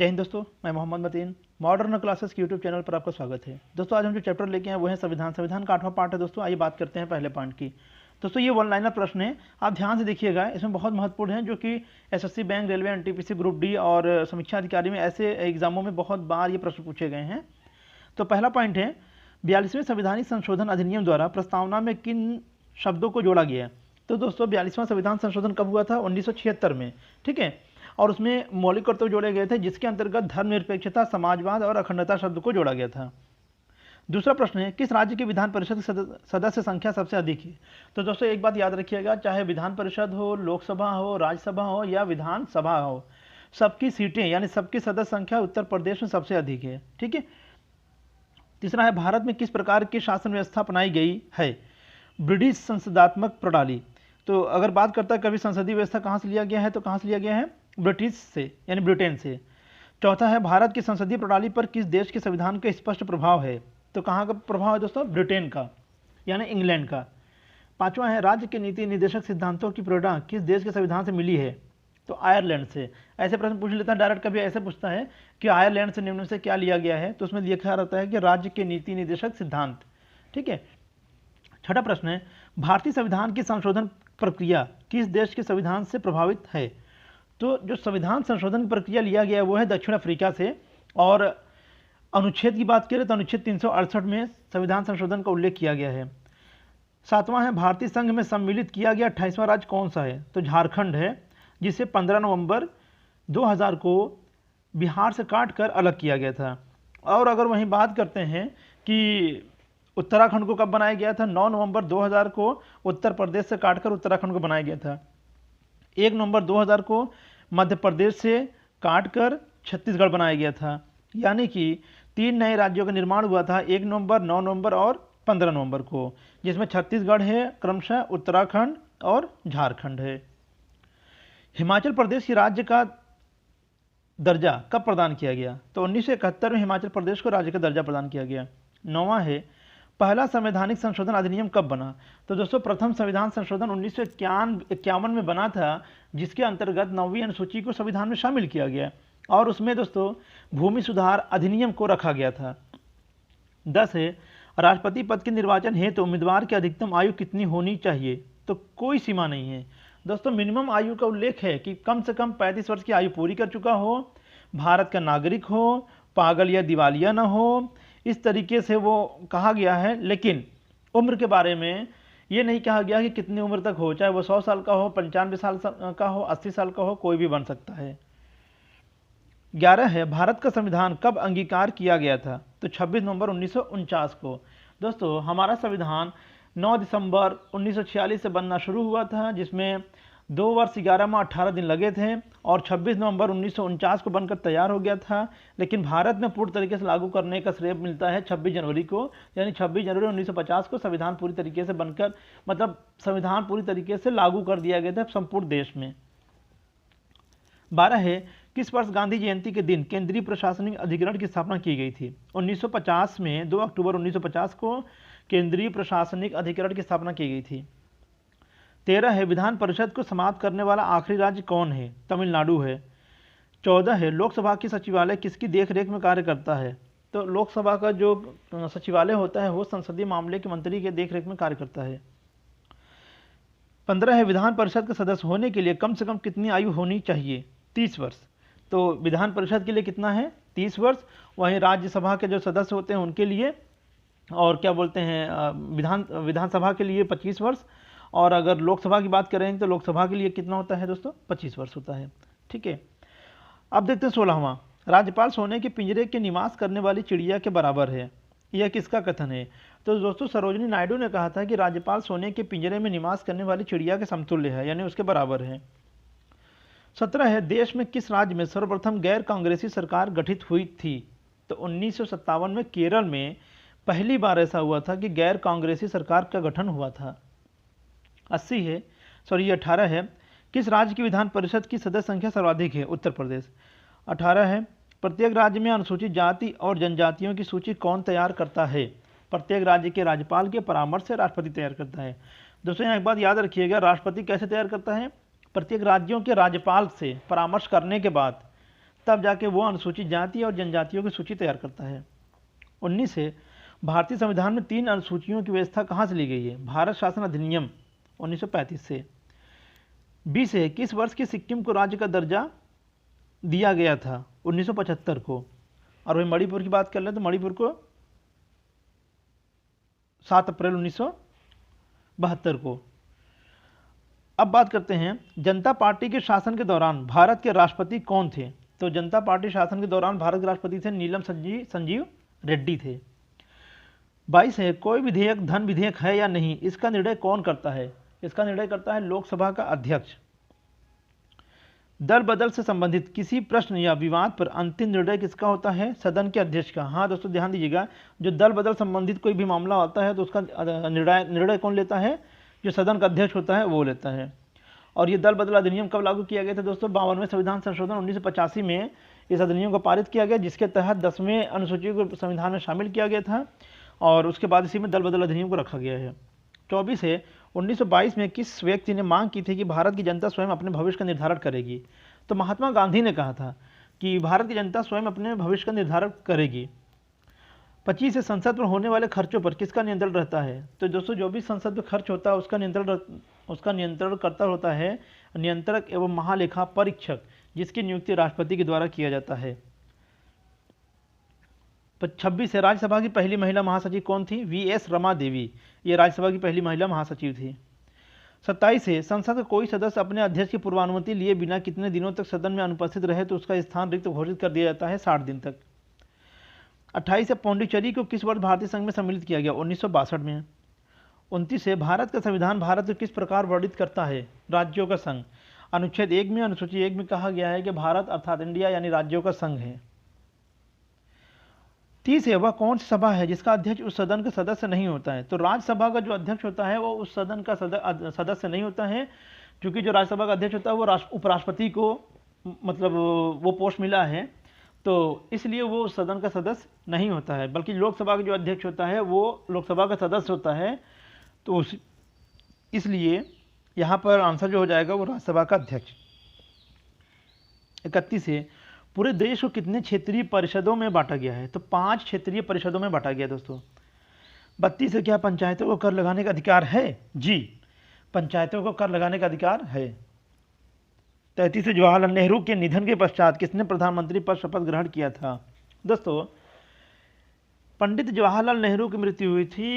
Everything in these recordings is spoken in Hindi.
जय हिंद दोस्तों, मैं मोहम्मद मतीन मॉडर्न क्लासेस के यूट्यूब चैनल पर आपका स्वागत है। दोस्तों आज हम जो चैप्टर लेके आए वो है संविधान का 8वां पार्ट है। दोस्तों आइए बात करते हैं पहले पार्ट की। दोस्तों ये वन लाइनर प्रश्न है, आप ध्यान से देखिएगा, इसमें बहुत महत्वपूर्ण है, जो कि SSC bank, railway, NTPC, group D और समीक्षा अधिकारी में ऐसे एग्जामों में बहुत बार ये प्रश्न पूछे गए हैं। तो पहला पॉइंट है, 42वें संवैधानिक संशोधन अधिनियम द्वारा प्रस्तावना में किन शब्दों को जोड़ा गया है। तो दोस्तों 42वां संविधान संशोधन कब हुआ था? 1976 में, ठीक है। और उसमें मौलिक कर्तव्य जोड़े गए थे, जिसके अंतर्गत धर्मनिरपेक्षता, समाजवाद और अखंडता शब्द को जोड़ा गया था। दूसरा प्रश्न है, किस राज्य की विधान परिषद की सदस्य संख्या सबसे अधिक है? तो दोस्तों एक बात याद रखिएगा, चाहे विधान परिषद हो, लोकसभा हो, राज्यसभा हो या विधानसभा हो, सबकी सीटें यानी सबकी सदस्य संख्या उत्तर प्रदेश में सबसे अधिक है, ठीक है। तीसरा है, भारत में किस प्रकार की शासन व्यवस्था अपनाई गई है? ब्रिटिश संसदात्मक प्रणाली। तो अगर बात करता है कभी संसदीय व्यवस्था कहाँ से लिया गया है, तो कहाँ से लिया गया है? ब्रिटिश से, यानी ब्रिटेन से। चौथा है, भारत की संसदीय प्रणाली पर किस देश के संविधान का स्पष्ट प्रभाव है? तो कहाँ का प्रभाव है दोस्तों? ब्रिटेन का, यानी इंग्लैंड का। पांचवा है, राज्य के नीति निर्देशक सिद्धांतों की प्रेरणा किस देश के संविधान से मिली है? तो आयरलैंड से। ऐसे प्रश्न पूछ लेता है डायरेक्ट, कभी ऐसे पूछता है कि आयरलैंड से निम्न से क्या लिया गया है, तो उसमें लिखा रहता है कि राज्य के नीति निर्देशक सिद्धांत, ठीक है। छठा प्रश्न है, भारतीय संविधान की संशोधन प्रक्रिया किस देश के संविधान से प्रभावित है? तो जो संविधान संशोधन की प्रक्रिया लिया गया वो है दक्षिण अफ्रीका से। और अनुच्छेद की बात करें तो अनुच्छेद 368 में संविधान संशोधन का उल्लेख किया गया है। सातवां है, भारतीय संघ में सम्मिलित किया गया 28वां राज्य कौन सा है? तो झारखंड है, जिसे 15 नवंबर 2000 को बिहार से काट कर अलग किया गया था। और अगर वहीं बात करते हैं कि उत्तराखंड को कब बनाया गया था? 9 नवंबर 2000 को उत्तर प्रदेश से काटकर उत्तराखंड को बनाया गया था। 1 नवंबर 2000 को मध्य प्रदेश से काटकर छत्तीसगढ़ बनाया गया था। यानी कि 3 नए राज्यों का निर्माण हुआ था, 1 नवंबर, 9 नवंबर और 15 नवंबर को, जिसमें छत्तीसगढ़ है, क्रमशः उत्तराखंड और झारखंड है। हिमाचल प्रदेश की राज्य का दर्जा कब प्रदान किया गया? तो 1971 में हिमाचल प्रदेश को राज्य का दर्जा प्रदान किया गया। 9वां है, पहला संवैधानिक संशोधन अधिनियम कब बना? तो दोस्तों प्रथम संविधान संशोधन 1951 में बना था, जिसके अंतर्गत 9वीं अनुसूची को संविधान में शामिल किया गया और उसमें दोस्तों भूमि सुधार अधिनियम को रखा गया था। 10 है, राष्ट्रपति पद के निर्वाचन हेतु तो उम्मीदवार की अधिकतम आयु कितनी होनी चाहिए? तो कोई सीमा नहीं है दोस्तों, मिनिमम आयु का उल्लेख है कि कम से कम 35 वर्ष की आयु पूरी कर चुका हो, भारत का नागरिक हो, पागल या दिवालिया ना हो, इस तरीके से वो कहा गया है। लेकिन उम्र के बारे में ये नहीं कहा गया कि कितनी उम्र तक हो, चाहे वो 100 साल का हो, 95 साल का हो, 80 साल का हो, कोई भी बन सकता है। 11 है, भारत का संविधान कब अंगीकार किया गया था? तो 26 नवंबर 1949 को। दोस्तों हमारा संविधान 9 दिसंबर 1946 से बनना शुरू हुआ था, जिसमें 2 वर्ष 11 माह 18 दिन लगे थे और 26 नवंबर 1949 को बनकर तैयार हो गया था। लेकिन भारत में पूर्ण तरीके से लागू करने का श्रेय मिलता है 26 जनवरी को, यानी 26 जनवरी 1950 को संविधान पूरी तरीके से बनकर, मतलब संविधान पूरी तरीके से लागू कर दिया गया था संपूर्ण देश में। 12 है, किस वर्ष गांधी जयंती के दिन केंद्रीय प्रशासनिक अधिकरण की स्थापना की गई थी? 1950 में 2 अक्टूबर 1950 को केंद्रीय प्रशासनिक अधिकरण की स्थापना की गई थी। 13 है, विधान परिषद को समाप्त करने वाला आखिरी राज्य कौन है? तमिलनाडु है। 14 है, लोकसभा की सचिवालय किसकी देखरेख में कार्य करता है? तो लोकसभा का जो सचिवालय होता है वो संसदीय मामले के मंत्री के देखरेख में कार्य करता है। 15 है, विधान परिषद का सदस्य होने के लिए कम से कम कितनी आयु होनी चाहिए? 30 वर्ष। तो विधान परिषद के लिए कितना है? 30 वर्ष। वहीं राज्यसभा के जो सदस्य होते हैं उनके लिए, और क्या बोलते हैं, विधानसभा के लिए 25 वर्ष। और अगर लोकसभा की बात करें तो लोकसभा के लिए कितना होता है दोस्तों? 25 वर्ष होता है, ठीक है। अब देखते हैं 16वां, राज्यपाल सोने के पिंजरे के निवास करने वाली चिड़िया के बराबर है, यह किसका कथन है? तो दोस्तों सरोजिनी नायडू ने कहा था कि राज्यपाल सोने के पिंजरे में निवास करने वाली चिड़िया के समतुल्य है, यानी उसके बराबर है। 17 है, देश में किस राज्य में सर्वप्रथम गैर कांग्रेसी सरकार गठित हुई थी? तो 1957 में केरल में पहली बार ऐसा हुआ था कि गैर कांग्रेसी सरकार का गठन हुआ था। 18 है, किस राज्य की विधान परिषद की सदस्य संख्या सर्वाधिक है? उत्तर प्रदेश। 18 है, प्रत्येक राज्य में अनुसूचित जाति और जनजातियों की सूची कौन तैयार करता है? प्रत्येक राज्य के राज्यपाल के परामर्श से राष्ट्रपति तैयार करता है। दोस्तों यहाँ एक बात याद रखिएगा, राष्ट्रपति कैसे तैयार करता है? प्रत्येक राज्यों के राज्यपाल से परामर्श करने के बाद तब जाके वो अनुसूचित जाति और जनजातियों की सूची तैयार करता है। 19 से भारतीय संविधान में 3 अनुसूचियों की व्यवस्था कहाँ से ली गई है? भारत शासन अधिनियम 1935 से। 20 है किस वर्ष के सिक्किम को राज्य का दर्जा दिया गया था? 1975 को। और वही मणिपुर की बात कर लें तो मणिपुर को 7 अप्रैल 1972 को। अब बात करते हैं जनता पार्टी के शासन के दौरान भारत के राष्ट्रपति कौन थे? तो जनता पार्टी शासन के दौरान भारत के राष्ट्रपति थे नीलम संजीव रेड्डी थे। 22 है कोई विधेयक धन विधेयक है या नहीं, इसका निर्णय कौन करता है? इसका निर्णय करता है लोकसभा का अध्यक्ष। दल बदल से संबंधित किसी प्रश्न या विवाद पर अंतिम निर्णय किसका होता है? सदन के अध्यक्ष का। हाँ दोस्तों ध्यान दीजिएगा, जो दल बदल संबंधित कोई भी मामला होता है तो उसका निर्णय कौन लेता है? जो सदन का अध्यक्ष होता है वो लेता है। और ये दल बदल अधिनियम कब लागू किया गया था दोस्तों? 52वें संविधान संशोधन 1985 में इस अधिनियम को पारित किया गया, जिसके तहत 10वें अनुसूची को संविधान में शामिल किया गया था और उसके बाद इसी में दल बदल अधिनियम को रखा गया है। 24 है 1922 में किस व्यक्ति ने मांग की थी कि भारत की जनता स्वयं अपने भविष्य का निर्धारण करेगी? तो महात्मा गांधी ने कहा था कि भारत की जनता स्वयं अपने भविष्य का निर्धारण करेगी। 25 से संसद पर होने वाले खर्चों पर किसका नियंत्रण रहता है? तो दोस्तों जो भी संसद पर खर्च होता है उसका नियंत्रण करता होता है नियंत्रक एवं महालेखा परीक्षक, जिसकी नियुक्ति राष्ट्रपति के द्वारा किया जाता है। 26 है राज्यसभा की पहली महिला महासचिव कौन थी? वी.एस. रमा देवी, ये राज्यसभा की पहली महिला महासचिव थी। 27 है संसद का कोई सदस्य अपने अध्यक्ष की पूर्वानुमति लिए बिना कितने दिनों तक सदन में अनुपस्थित रहे तो उसका स्थान रिक्त घोषित कर दिया जाता है? 60 दिन तक। 28 है पौंडीचेरी को किस वर्ष भारतीय संघ में सम्मिलित किया गया? 1962 में। 29 है भारत का संविधान भारत को किस प्रकार वर्णित करता है? राज्यों का संघ। अनुच्छेद 1 में अनुसूची 1 में कहा गया है कि भारत अर्थात इंडिया यानी राज्यों का संघ है। 30 है वह कौन सी सभा है जिसका अध्यक्ष उस सदन का सदस्य नहीं होता है? तो राज्यसभा का जो अध्यक्ष होता है वो उस सदन का सदस्य नहीं होता है, क्योंकि जो राज्यसभा का अध्यक्ष होता है वो उपराष्ट्रपति को मतलब वो पोस्ट मिला है, तो इसलिए वो उस सदन का सदस्य नहीं होता है, बल्कि लोकसभा का जो अध्यक्ष होता है वो लोकसभा का सदस्य होता है। तो इसलिए यहाँ पर आंसर जो हो जाएगा वो राज्यसभा का अध्यक्ष। 31 है पूरे देश को कितने क्षेत्रीय परिषदों में बांटा गया है? तो 5 क्षेत्रीय परिषदों में बांटा गया दोस्तों। 32 है क्या पंचायतों को कर लगाने का अधिकार है? जी, पंचायतों को कर लगाने का अधिकार है। 33 है जवाहरलाल नेहरू के निधन के पश्चात किसने प्रधानमंत्री पद शपथ ग्रहण किया था? दोस्तों पंडित जवाहरलाल नेहरू की मृत्यु हुई थी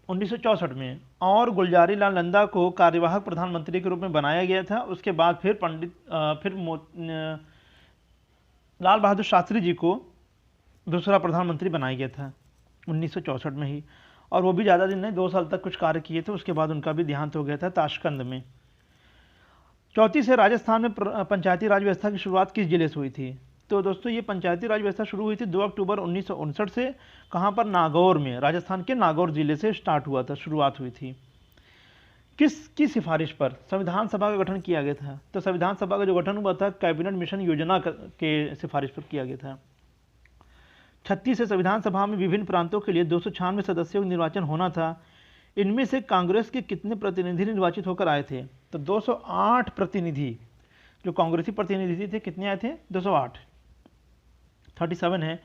1964 में और गुलजारी लाल नंदा को कार्यवाहक प्रधानमंत्री के रूप में बनाया गया था। उसके बाद फिर लाल बहादुर शास्त्री जी को दूसरा प्रधानमंत्री बनाया गया था 1964 में ही, और वो भी ज़्यादा दिन नहीं 2 साल तक कुछ कार्य किए थे, उसके बाद उनका भी देहांत हो गया था ताशकंद में। 34 है राजस्थान में पंचायती राज व्यवस्था की शुरुआत किस जिले से हुई थी? तो दोस्तों ये पंचायती राज व्यवस्था शुरू हुई थी 2 अक्टूबर 1959 से। कहाँ पर? नागौर में, राजस्थान के नागौर जिले से स्टार्ट हुआ था, शुरुआत हुई थी। किसकी सिफारिश पर संविधान सभा का गठन किया गया था? तो संविधान सभा का जो गठन हुआ था कैबिनेट मिशन योजना के सिफारिश पर किया गया था। 36 से संविधान सभा में विभिन्न प्रांतों के लिए 296 सदस्यों का निर्वाचन होना था। इनमें से कांग्रेस के कितने प्रतिनिधि निर्वाचित होकर आए थे? तो 208 प्रतिनिधि जो कांग्रेसी प्रतिनिधि थे कितने आए थे? 208। 37 है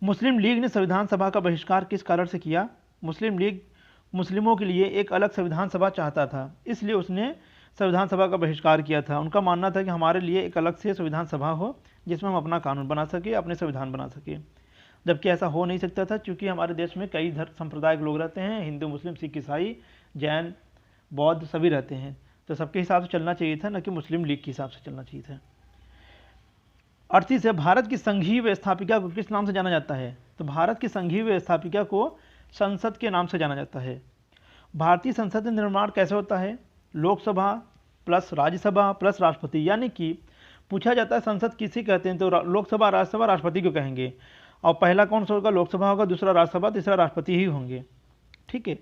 मुस्लिम लीग ने संविधान सभा का बहिष्कार किस कारण से किया? मुस्लिम लीग मुस्लिमों के लिए एक अलग संविधान सभा चाहता था, इसलिए उसने संविधान सभा का बहिष्कार किया था। उनका मानना था कि हमारे लिए एक अलग से संविधान सभा हो जिसमें हम अपना कानून बना सके, अपने संविधान बना सके, जबकि ऐसा हो नहीं सकता था क्योंकि हमारे देश में कई धर्म संप्रदाय के लोग रहते हैं, हिंदू मुस्लिम सिख ईसाई जैन बौद्ध सभी रहते हैं, तो सबके हिसाब से चलना चाहिए था, न कि मुस्लिम लीग के हिसाब से चलना चाहिए था। 38 है भारत की संघीय व्यवस्थापिका को किस नाम से जाना जाता है? तो भारत की संघीय व्यवस्थापिका को संसद के नाम से जाना जाता है। भारतीय संसद का निर्माण कैसे होता है? लोकसभा प्लस राज्यसभा प्लस राष्ट्रपति, यानी कि पूछा जाता है संसद किसे कहते हैं, तो लोकसभा राज्यसभा राष्ट्रपति को कहेंगे, और पहला कौन सा होगा? लोकसभा होगा, दूसरा राज्यसभा, तीसरा राष्ट्रपति ही होंगे, ठीक है।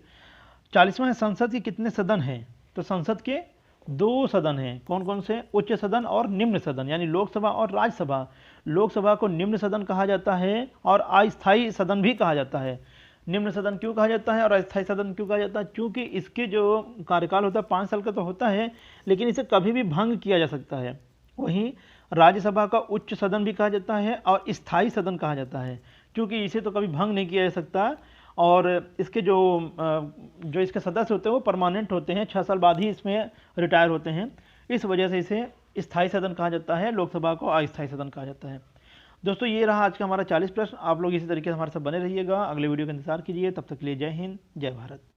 40वां है संसद के कितने सदन हैं? तो संसद के 2 सदन हैं। कौन कौन से? उच्च सदन और निम्न सदन, यानी लोकसभा और राज्यसभा। लोकसभा को निम्न सदन कहा जाता है और अस्थायी सदन भी कहा जाता है। निम्न सदन क्यों कहा जाता है और अस्थायी सदन क्यों कहा जाता है? क्योंकि इसके जो कार्यकाल होता है 5 साल का तो होता है, लेकिन इसे कभी भी भंग किया जा सकता है। वहीं राज्यसभा का उच्च सदन भी कहा जाता है और स्थायी सदन कहा जाता है, क्योंकि इसे तो कभी भंग नहीं किया जा सकता। और इसके जो इसके सदस्य होते हैं वो परमानेंट होते हैं, 6 साल बाद ही इसमें रिटायर होते हैं। इस वजह से इसे स्थायी सदन कहा जाता है, लोकसभा को अस्थायी सदन कहा जाता है। दोस्तों ये रहा आज का हमारा 40 प्रश्न। आप लोग इसी तरीके से हमारे साथ बने रहिएगा, अगले वीडियो का इंतजार कीजिए। तब तक के लिए जय हिंद, जय भारत।